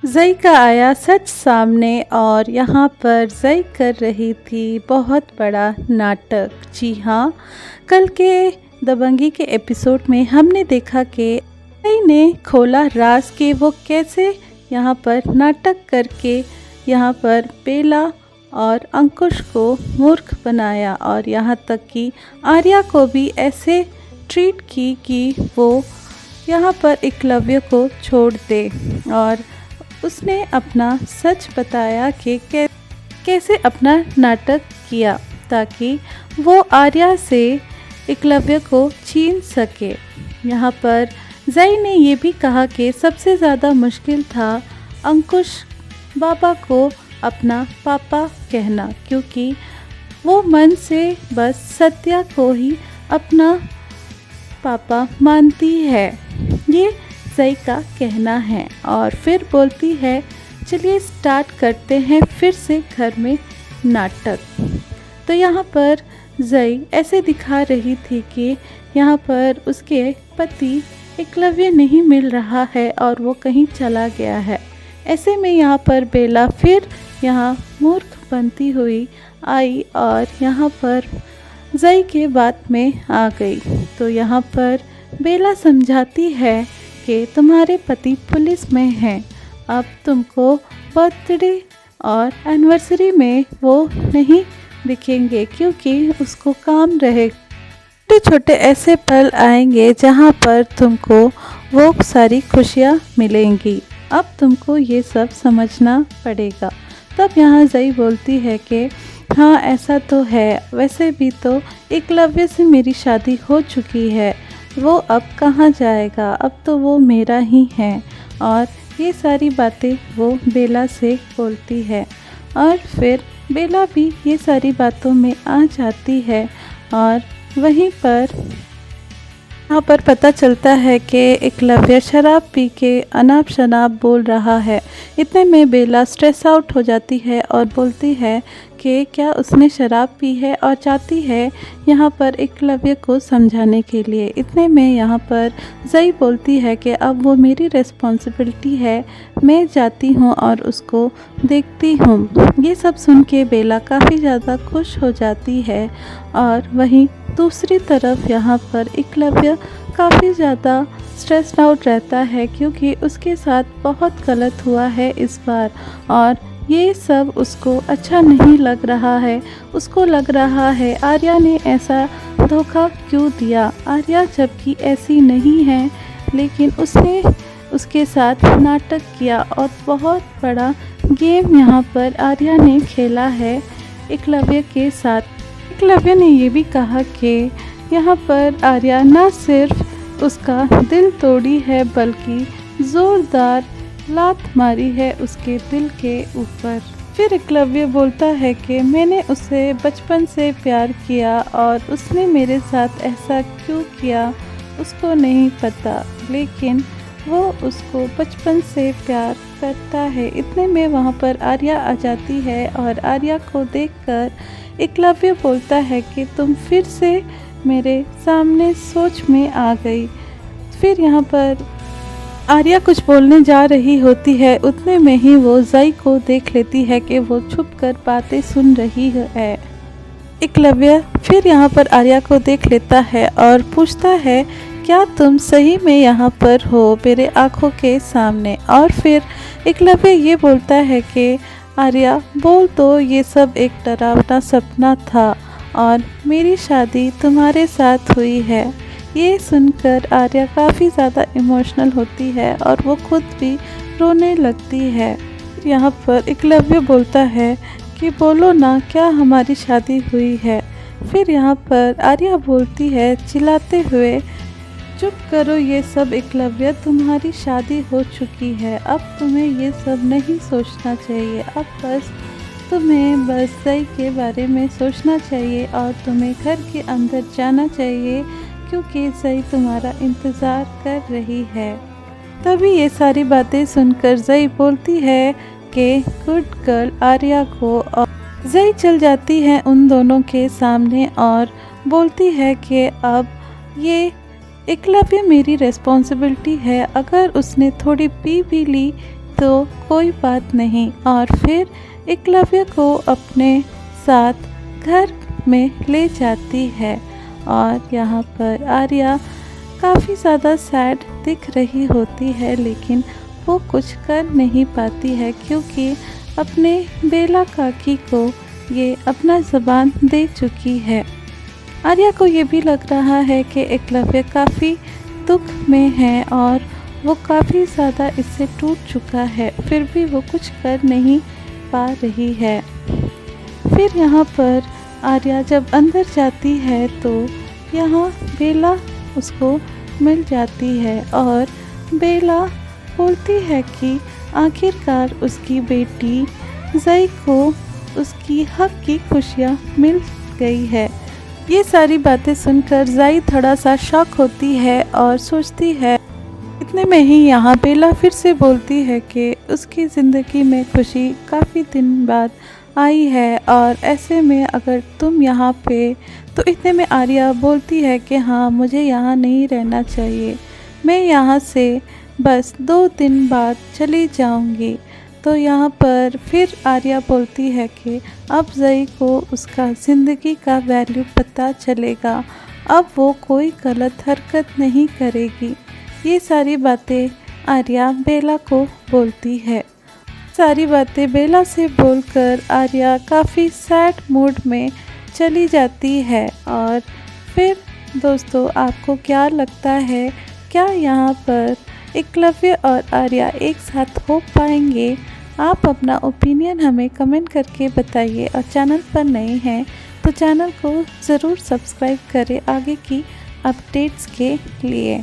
ज़ई का आया सच सामने और यहाँ पर ज़ई कर रही थी बहुत बड़ा नाटक। जी हाँ, कल के दबंगी के एपिसोड में हमने देखा कि ज़ई ने खोला राज कि वो कैसे यहाँ पर नाटक करके यहाँ पर बेला और अंकुश को मूर्ख बनाया और यहाँ तक कि आर्या को भी ऐसे ट्रीट की कि वो यहाँ पर एकलव्य को छोड़ दे और उसने अपना सच बताया कि कैसे अपना नाटक किया ताकि वो आर्या से एकलव्य को छीन सके। यहाँ पर ज़ई ने ये भी कहा कि सबसे ज़्यादा मुश्किल था अंकुश बाबा को अपना पापा कहना, क्योंकि वो मन से बस सत्या को ही अपना पापा मानती है। ये ज़ई का कहना है और फिर बोलती है चलिए स्टार्ट करते हैं फिर से घर में नाटक। तो यहाँ पर ज़ई ऐसे दिखा रही थी कि यहाँ पर उसके पति एकलव्य नहीं मिल रहा है और वो कहीं चला गया है। ऐसे में यहाँ पर बेला फिर यहाँ मूर्ख बनती हुई आई और यहाँ पर ज़ई के बात में आ गई। तो यहाँ पर बेला समझाती है कि तुम्हारे पति पुलिस में हैं, अब तुमको बर्थडे और एनिवर्सरी में वो नहीं दिखेंगे क्योंकि उसको काम रहेगा। छोटे छोटे ऐसे पल आएंगे जहाँ पर तुमको वो सारी खुशियाँ मिलेंगी, अब तुमको ये सब समझना पड़ेगा। तब यहाँ ज़ई बोलती है कि हाँ ऐसा तो है, वैसे भी तो एकलव्य से मेरी शादी हो चुकी है, वो अब कहाँ जाएगा, अब तो वो मेरा ही है। और ये सारी बातें वो बेला से बोलती है और फिर बेला भी ये सारी बातों में आ जाती है और वहीं पर यहाँ पर पता चलता है कि एकलव्य शराब पी के अनाप शनाप बोल रहा है। इतने में बेला स्ट्रेस आउट हो जाती है और बोलती है कि क्या उसने शराब पी है और चाहती है यहाँ पर एकलव्य को समझाने के लिए। इतने में यहाँ पर ज़ई बोलती है कि अब वो मेरी रिस्पॉन्सिबिलिटी है, मैं जाती हूँ और उसको देखती हूँ। ये सब सुन के बेला काफ़ी ज़्यादा खुश हो जाती है और वहीं दूसरी तरफ यहाँ पर एकलव्य काफ़ी ज़्यादा स्ट्रेस्ड आउट रहता है क्योंकि उसके साथ बहुत गलत हुआ है इस बार और ये सब उसको अच्छा नहीं लग रहा है। उसको लग रहा है आर्या ने ऐसा धोखा क्यों दिया, आर्या जबकि ऐसी नहीं है, लेकिन उसने उसके साथ नाटक किया और बहुत बड़ा गेम यहाँ पर आर्या ने खेला है एकलव्य के साथ। एकलव्य ने ये भी कहा कि यहाँ पर आर्या न सिर्फ उसका दिल तोड़ी है बल्कि ज़ोरदार लात मारी है उसके दिल के ऊपर। फिर एकलव्य बोलता है कि मैंने उसे बचपन से प्यार किया और उसने मेरे साथ ऐसा क्यों किया उसको नहीं पता, लेकिन वो उसको बचपन से प्यार करता है। इतने में वहाँ पर आर्या आ जाती है और आर्या को देखकर एकलव्य बोलता है कि तुम फिर से मेरे सामने सोच में आ गई। फिर यहाँ पर आर्या कुछ बोलने जा रही होती है, उतने में ही वो ज़ई को देख लेती है कि वो छुपकर बातें सुन रही है। एकलव्य फिर यहाँ पर आर्या को देख लेता है और पूछता है क्या तुम सही में यहाँ पर हो मेरे आँखों के सामने। और फिर एकलव्य ये बोलता है कि आर्या बोल तो ये सब एक डरावना सपना था और मेरी शादी तुम्हारे साथ हुई है। ये सुनकर आर्या काफ़ी ज़्यादा इमोशनल होती है और वो खुद भी रोने लगती है। यहाँ पर एकलव्य बोलता है कि बोलो ना क्या हमारी शादी हुई है। फिर यहाँ पर आर्या बोलती है चिल्लाते हुए चुप करो ये सब एकलव्य, तुम्हारी शादी हो चुकी है, अब तुम्हें ये सब नहीं सोचना चाहिए, अब तुम्हें बस ज़ई के बारे में सोचना चाहिए और तुम्हें घर के अंदर जाना चाहिए क्योंकि ज़ई तुम्हारा इंतज़ार कर रही है। तभी ये सारी बातें सुनकर ज़ई बोलती है कि गुड गर्ल आर्या को, और ज़ई चल जाती है उन दोनों के सामने और बोलती है कि अब ये एकलव्य मेरी रिस्पॉन्सिबिलिटी है, अगर उसने थोड़ी पी भी ली तो कोई बात नहीं। और फिर एकलव्य को अपने साथ घर में ले जाती है। और यहाँ पर आर्या काफ़ी ज़्यादा सैड दिख रही होती है, लेकिन वो कुछ कर नहीं पाती है क्योंकि अपने बेला काकी को ये अपना ज़बान दे चुकी है। आर्या को ये भी लग रहा है कि एकलव्य काफ़ी दुख में है और वो काफ़ी ज़्यादा इससे टूट चुका है, फिर भी वो कुछ कर नहीं पा रही है। फिर यहाँ पर आर्या जब अंदर जाती है तो यहाँ बेला उसको मिल जाती है और बेला बोलती है कि आखिरकार उसकी बेटी जई को उसकी हक की खुशियाँ मिल गई है। ये सारी बातें सुनकर जई थोड़ा सा शॉक होती है और सोचती है। इतने में ही यहाँ बेला फिर से बोलती है कि उसकी ज़िंदगी में खुशी काफ़ी दिन बाद आई है और ऐसे में अगर तुम यहाँ पे, तो इतने में आर्या बोलती है कि हाँ, मुझे यहाँ नहीं रहना चाहिए, मैं यहाँ से बस 2 दिन बाद चली जाऊँगी। तो यहाँ पर फिर आर्या बोलती है कि अब जई को उसका ज़िंदगी का वैल्यू पता चलेगा, अब वो कोई गलत हरकत नहीं करेगी। ये सारी बातें आर्या बेला को बोलती है। सारी बातें बेला से बोलकर आर्या काफ़ी सैड मूड में चली जाती है। और फिर दोस्तों, आपको क्या लगता है, क्या यहाँ पर एकलव्य और आर्या एक साथ हो पाएंगे? आप अपना ओपिनियन हमें कमेंट करके बताइए और चैनल पर नए हैं तो चैनल को ज़रूर सब्सक्राइब करें आगे की अपडेट्स के लिए।